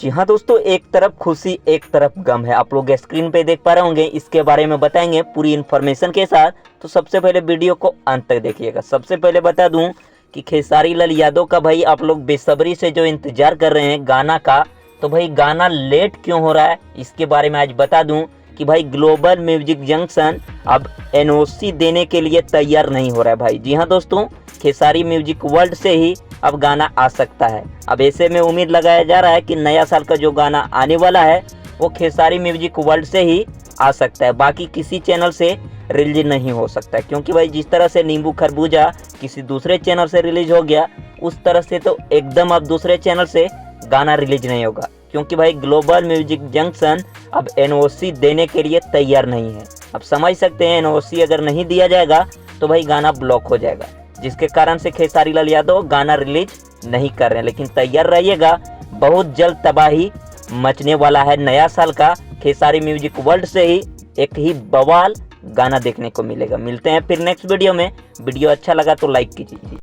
जी हाँ दोस्तों, एक तरफ खुशी एक तरफ गम है। आप लोग स्क्रीन पे देख पा रहे होंगे, इसके बारे में बताएंगे पूरी इन्फॉर्मेशन के साथ। तो सबसे पहले वीडियो को अंत तक देखिएगा। सबसे पहले बता दूं कि खेसारी लाल यादव का भाई आप लोग बेसब्री से जो इंतजार कर रहे हैं गाना का, तो भाई गाना लेट क्यों हो रहा है इसके बारे में आज बता दूं कि भाई ग्लोबल म्यूजिक जंक्शन अब एनओसी देने के लिए तैयार नहीं हो रहा है भाई। जी हाँ दोस्तों, खेसारी म्यूजिक वर्ल्ड से ही अब गाना आ सकता है। अब ऐसे में उम्मीद लगाया जा रहा है कि नया साल का जो गाना आने वाला है वो खेसारी म्यूजिक वर्ल्ड से ही आ सकता है, बाकी किसी चैनल से रिलीज नहीं हो सकता है। क्योंकि भाई जिस तरह से नींबू खरबूजा किसी दूसरे चैनल से रिलीज हो गया, उस तरह से तो एकदम अब दूसरे चैनल से गाना रिलीज नहीं होगा। क्योंकि भाई ग्लोबल म्यूजिक जंक्शन अब एनओसी देने के लिए तैयार नहीं है। अब समझ सकते हैं, एनओसी अगर नहीं दिया जाएगा तो भाई गाना ब्लॉक हो जाएगा, जिसके कारण से खेसारी लाल यादव गाना रिलीज नहीं कर रहे हैं। लेकिन तैयार रहिएगा, बहुत जल्द तबाही मचने वाला है नया साल का। खेसारी म्यूजिक वर्ल्ड से ही एक ही बवाल गाना देखने को मिलेगा। मिलते हैं फिर नेक्स्ट वीडियो में। वीडियो अच्छा लगा तो लाइक कीजिए।